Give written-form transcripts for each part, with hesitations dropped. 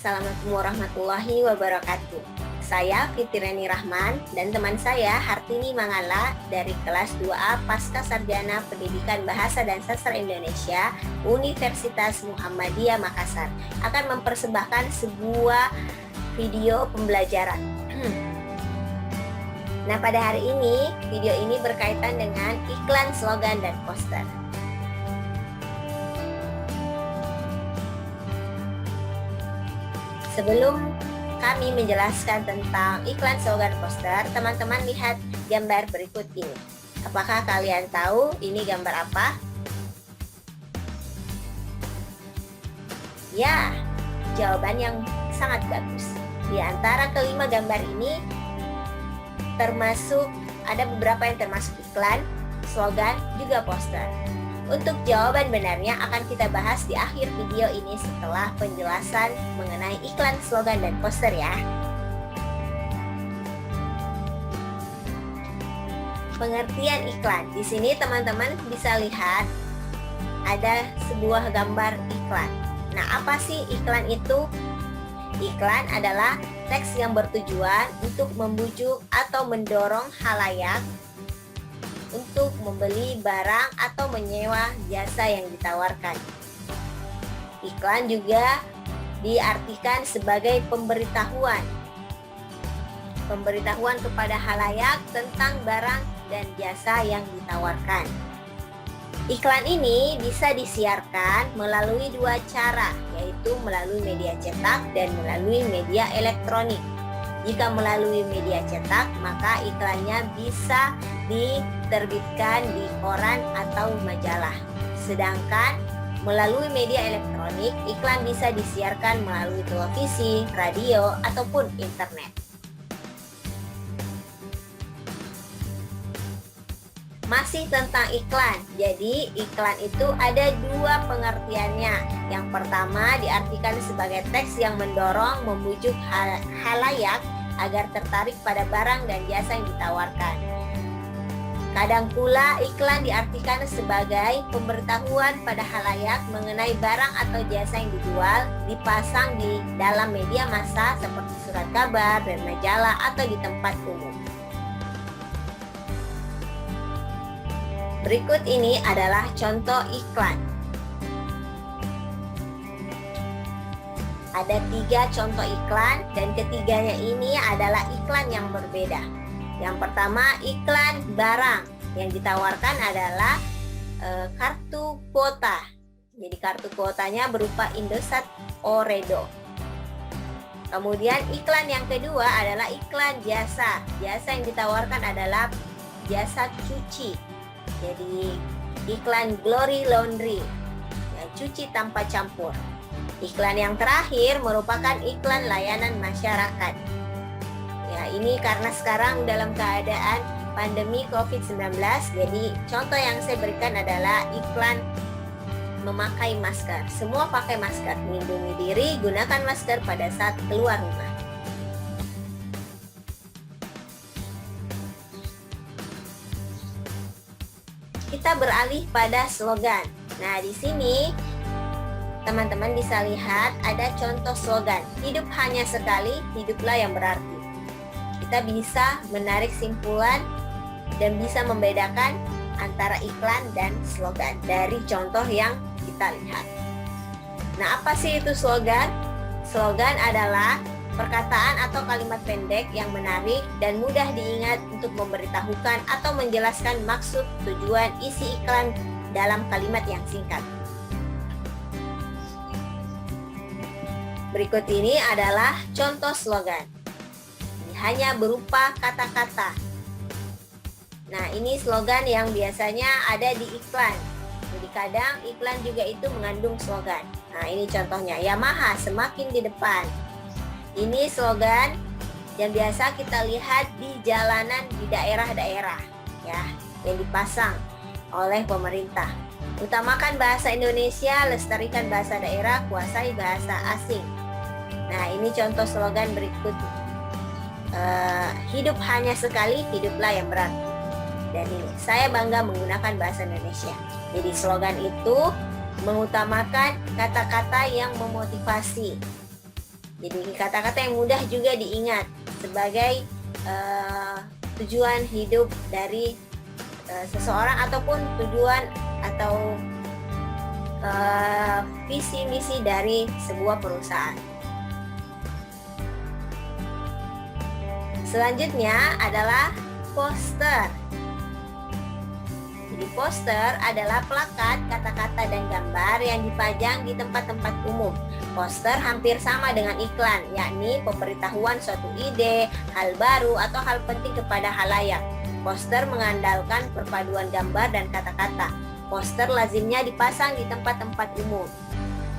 Assalamualaikum warahmatullahi wabarakatuh. Saya Fitriani Rahman dan teman saya Hartini Mangala dari kelas 2A Pasca Sarjana Pendidikan Bahasa dan Sastra Indonesia Universitas Muhammadiyah Makassar akan mempersembahkan sebuah video pembelajaran. Nah, pada hari ini, video ini berkaitan dengan iklan, slogan, dan poster. Sebelum kami menjelaskan tentang iklan, slogan, poster, teman-teman lihat gambar berikut ini. Apakah kalian tahu ini gambar apa? Ya, jawaban yang sangat bagus. Di antara kelima gambar ini, termasuk ada beberapa yang termasuk iklan, slogan, juga poster. Untuk jawaban benarnya akan kita bahas di akhir video ini setelah penjelasan mengenai iklan, slogan, dan poster ya. Pengertian iklan. Di sini teman-teman bisa lihat ada sebuah gambar iklan. Nah, apa sih iklan itu? Iklan adalah teks yang bertujuan untuk membujuk atau mendorong khalayak untuk membeli barang atau menyewa jasa yang ditawarkan. Iklan juga diartikan sebagai pemberitahuan. Pemberitahuan kepada khalayak tentang barang dan jasa yang ditawarkan. Iklan ini bisa disiarkan melalui dua cara, yaitu melalui media cetak dan melalui media elektronik. Jika melalui media cetak, maka iklannya bisa diterbitkan di koran atau majalah. Sedangkan melalui media elektronik, iklan bisa disiarkan melalui televisi, radio, ataupun internet. Masih tentang iklan. Jadi, iklan itu ada dua pengertiannya. Yang pertama diartikan sebagai teks yang mendorong, membujuk khalayak agar tertarik pada barang dan jasa yang ditawarkan. Kadang pula iklan diartikan sebagai pemberitahuan pada khalayak mengenai barang atau jasa yang dijual, dipasang di dalam media massa seperti surat kabar dan majalah atau di tempat umum. Berikut ini adalah contoh iklan. Ada 3 contoh iklan dan ketiganya ini adalah iklan yang berbeda. Yang pertama, iklan barang. Yang ditawarkan adalah kartu kuota. Jadi kartu kuotanya berupa Indosat Oredo. Kemudian iklan yang kedua adalah iklan jasa. Jasa yang ditawarkan adalah jasa cuci. Jadi iklan Glory Laundry, ya, cuci tanpa campur. Iklan yang terakhir merupakan iklan layanan masyarakat. Ya, ini karena sekarang dalam keadaan pandemi COVID-19, jadi contoh yang saya berikan adalah iklan memakai masker. Semua pakai masker, melindungi diri, gunakan masker pada saat keluar rumah. Kita beralih pada slogan. Nah, di sini teman-teman bisa lihat ada contoh slogan. Hidup hanya sekali, hiduplah yang berarti. Kita bisa menarik simpulan dan bisa membedakan antara iklan dan slogan dari contoh yang kita lihat. Nah, apa sih itu slogan? Slogan adalah perkataan atau kalimat pendek yang menarik dan mudah diingat untuk memberitahukan atau menjelaskan maksud, tujuan, isi iklan dalam kalimat yang singkat. Berikut ini adalah contoh slogan. Ini hanya berupa kata-kata. Nah, ini slogan yang biasanya ada di iklan. Jadi kadang iklan juga itu mengandung slogan. Nah, ini contohnya, Yamaha semakin di depan. Ini slogan yang biasa kita lihat di jalanan di daerah-daerah, ya, yang dipasang oleh pemerintah. Utamakan bahasa Indonesia, lestarikan bahasa daerah, kuasai bahasa asing. Nah, ini contoh slogan berikut. Hidup hanya sekali, hiduplah yang berarti. Dan ini, saya bangga menggunakan bahasa Indonesia. Jadi slogan itu mengutamakan kata-kata yang memotivasi. Jadi kata-kata yang mudah juga diingat sebagai tujuan hidup dari seseorang ataupun tujuan atau visi misi dari sebuah perusahaan. Selanjutnya adalah poster. Jadi poster adalah plakat, kata-kata dan gambar yang dipajang di tempat-tempat umum. Poster hampir sama dengan iklan, yakni pemberitahuan suatu ide, hal baru atau hal penting kepada halayak. Poster mengandalkan perpaduan gambar dan kata-kata. Poster lazimnya dipasang di tempat-tempat umum.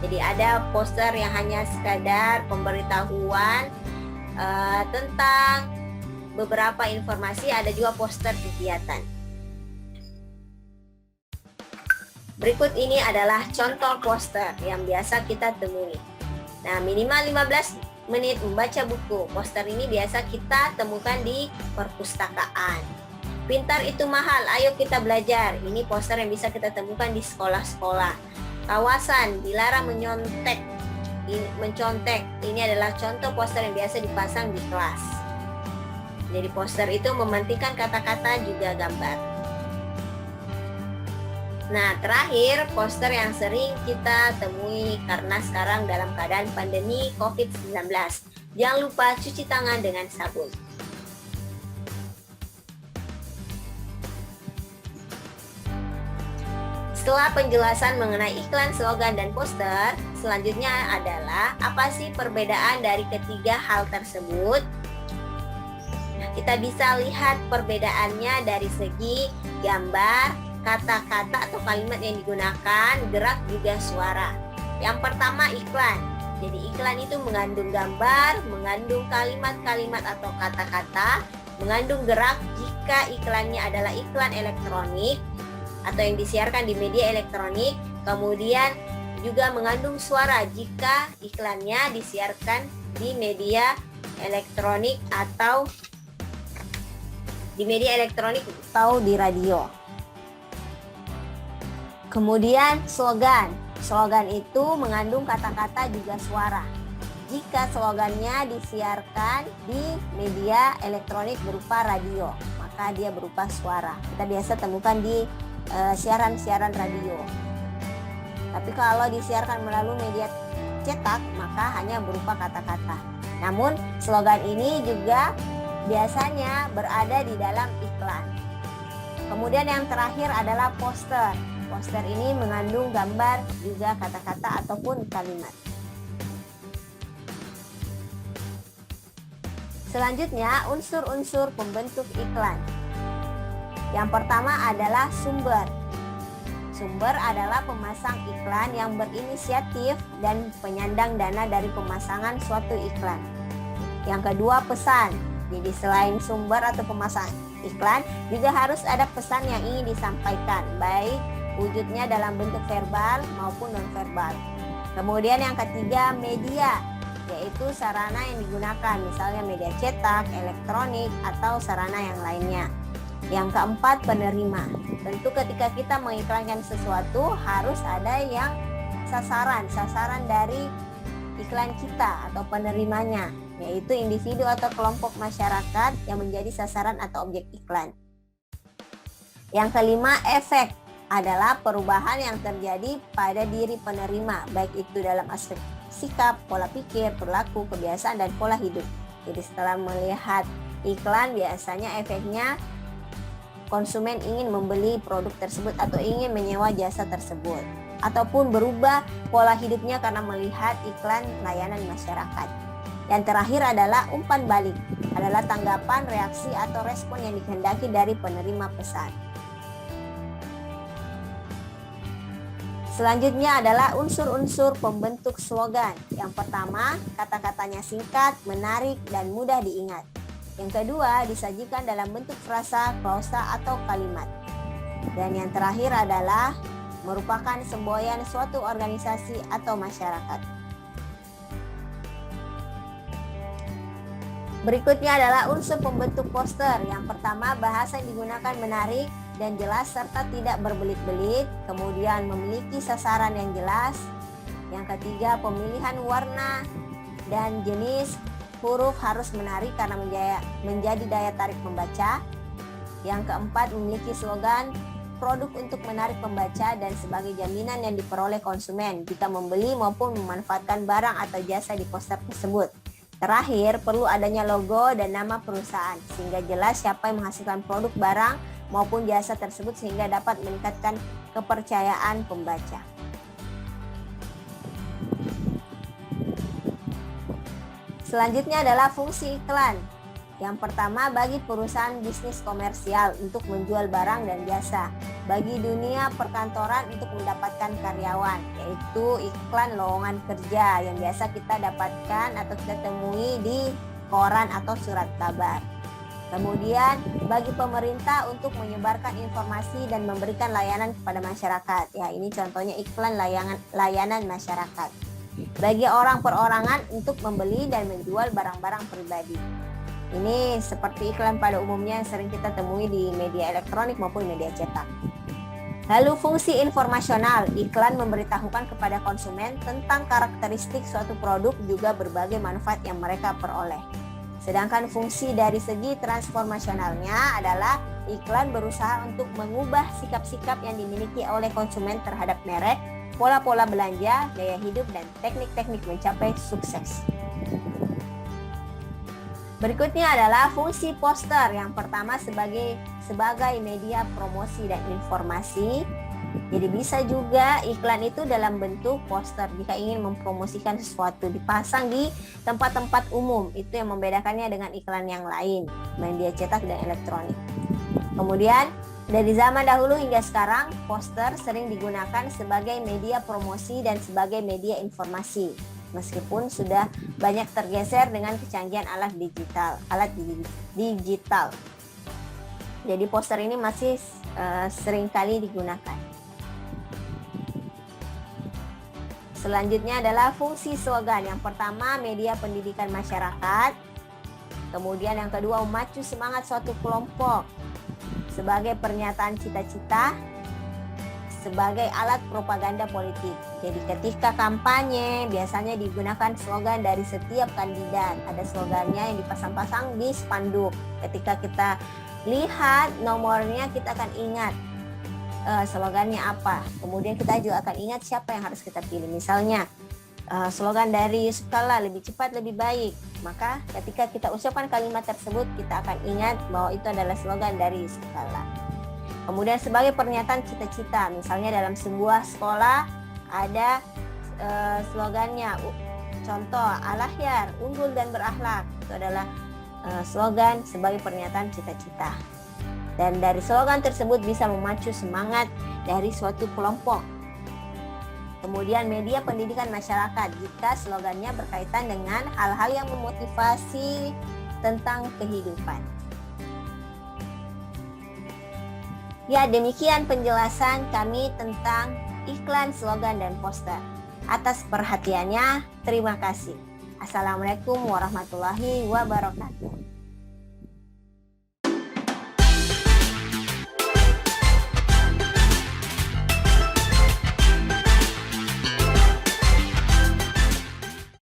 Jadi ada poster yang hanya sekadar pemberitahuan tentang beberapa informasi, ada juga poster kegiatan. Berikut ini adalah contoh poster yang biasa kita temui. Nah, minimal 15 menit membaca buku. Poster ini biasa kita temukan di perpustakaan. Pintar itu mahal, ayo kita belajar. Ini poster yang bisa kita temukan di sekolah-sekolah. Kawasan, dilarang mencontek. Ini adalah contoh poster yang biasa dipasang di kelas. Jadi poster itu mementingkan kata-kata juga gambar. Nah, terakhir poster yang sering kita temui karena sekarang dalam keadaan pandemi COVID-19. Jangan lupa cuci tangan dengan sabun. Setelah penjelasan mengenai iklan, slogan, dan poster, selanjutnya adalah apa sih perbedaan dari ketiga hal tersebut? Nah, kita bisa lihat perbedaannya dari segi gambar, kata-kata atau kalimat yang digunakan, gerak juga suara. Yang pertama iklan. Jadi iklan itu mengandung gambar, mengandung kalimat-kalimat atau kata-kata, mengandung gerak jika iklannya adalah iklan elektronik atau yang disiarkan di media elektronik, kemudian juga mengandung suara jika iklannya disiarkan di media elektronik atau di radio. Kemudian slogan. Slogan itu mengandung kata-kata juga suara. Jika slogannya disiarkan di media elektronik berupa radio, maka dia berupa suara. Kita biasa temukan di siaran-siaran radio. Tapi kalau disiarkan melalui media cetak, maka hanya berupa kata-kata. Namun slogan ini juga biasanya berada di dalam iklan. Kemudian yang terakhir adalah poster. Poster ini mengandung gambar juga kata-kata ataupun kalimat. Selanjutnya, unsur-unsur pembentuk iklan. Yang pertama adalah sumber. Sumber adalah pemasang iklan yang berinisiatif dan penyandang dana dari pemasangan suatu iklan. Yang kedua, pesan. Jadi selain sumber atau pemasang iklan, juga harus ada pesan yang ingin disampaikan, baik wujudnya dalam bentuk verbal maupun nonverbal. Kemudian yang ketiga, media, yaitu sarana yang digunakan, misalnya media cetak, elektronik, atau sarana yang lainnya. Yang keempat, penerima. Tentu ketika kita mengiklankan sesuatu harus ada yang sasaran dari iklan kita atau penerimanya, yaitu individu atau kelompok masyarakat yang menjadi sasaran atau objek iklan. Yang kelima, efek adalah perubahan yang terjadi pada diri penerima, baik itu dalam aspek sikap, pola pikir, perilaku, kebiasaan, dan pola hidup. Jadi setelah melihat iklan, biasanya efeknya konsumen ingin membeli produk tersebut atau ingin menyewa jasa tersebut, ataupun berubah pola hidupnya karena melihat iklan layanan masyarakat. Yang terakhir adalah umpan balik, adalah tanggapan, reaksi, atau respon yang dikehendaki dari penerima pesan. Selanjutnya adalah unsur-unsur pembentuk slogan. Yang pertama, kata-katanya singkat, menarik, dan mudah diingat. Yang kedua, disajikan dalam bentuk frasa, klausa, atau kalimat. Dan yang terakhir adalah merupakan semboyan suatu organisasi atau masyarakat. Berikutnya adalah unsur pembentuk poster. Yang pertama, bahasa yang digunakan menarik dan jelas serta tidak berbelit-belit, kemudian memiliki sasaran yang jelas. Yang ketiga, pemilihan warna dan jenis huruf harus menarik karena menjadi daya tarik pembaca. Yang keempat, memiliki slogan produk untuk menarik pembaca dan sebagai jaminan yang diperoleh konsumen jika membeli maupun memanfaatkan barang atau jasa di poster tersebut. Terakhir, perlu adanya logo dan nama perusahaan sehingga jelas siapa yang menghasilkan produk, barang maupun jasa tersebut sehingga dapat meningkatkan kepercayaan pembaca. Selanjutnya adalah fungsi iklan. Yang pertama, bagi perusahaan bisnis komersial untuk menjual barang dan jasa. Bagi dunia perkantoran untuk mendapatkan karyawan, yaitu iklan lowongan kerja yang biasa kita dapatkan atau kita temui di koran atau surat kabar. Kemudian bagi pemerintah untuk menyebarkan informasi dan memberikan layanan kepada masyarakat. Ya, ini contohnya iklan layanan masyarakat. Bagi orang perorangan untuk membeli dan menjual barang-barang pribadi. Ini seperti iklan pada umumnya yang sering kita temui di media elektronik maupun media cetak. Lalu fungsi informasional, iklan memberitahukan kepada konsumen tentang karakteristik suatu produk juga berbagai manfaat yang mereka peroleh. Sedangkan fungsi dari segi transformasionalnya adalah iklan berusaha untuk mengubah sikap-sikap yang dimiliki oleh konsumen terhadap merek, pola-pola belanja, gaya hidup, dan teknik-teknik mencapai sukses. Berikutnya adalah fungsi poster. Yang pertama sebagai media promosi dan informasi. Jadi bisa juga iklan itu dalam bentuk poster jika ingin mempromosikan sesuatu, dipasang di tempat-tempat umum. Itu yang membedakannya dengan iklan yang lain, media cetak dan elektronik. Kemudian dari zaman dahulu hingga sekarang, poster sering digunakan sebagai media promosi dan sebagai media informasi. Meskipun sudah banyak tergeser dengan kecanggihan alat digital. Jadi poster ini masih sering kali digunakan. Selanjutnya adalah fungsi slogan. Yang pertama, media pendidikan masyarakat. Kemudian yang kedua, memacu semangat suatu kelompok sebagai pernyataan cita-cita, sebagai alat propaganda politik. Jadi ketika kampanye biasanya digunakan slogan dari setiap kandidat. Ada slogannya yang dipasang-pasang di spanduk. Ketika kita lihat nomornya, kita akan ingat slogannya apa. Kemudian kita juga akan ingat siapa yang harus kita pilih. Misalnya slogan dari Yusuf Kalla, lebih cepat lebih baik. Maka ketika kita ucapkan kalimat tersebut, kita akan ingat bahwa itu adalah slogan dari Yusuf Kalla. Kemudian sebagai pernyataan cita-cita, misalnya dalam sebuah sekolah ada slogannya, contoh Al-Akhyar, unggul dan berakhlak. Itu adalah slogan sebagai pernyataan cita-cita. Dan dari slogan tersebut bisa memacu semangat dari suatu kelompok. Kemudian media pendidikan masyarakat jika slogannya berkaitan dengan hal-hal yang memotivasi tentang kehidupan. Ya, demikian penjelasan kami tentang iklan, slogan, dan poster. Atas perhatiannya, terima kasih. Assalamualaikum warahmatullahi wabarakatuh.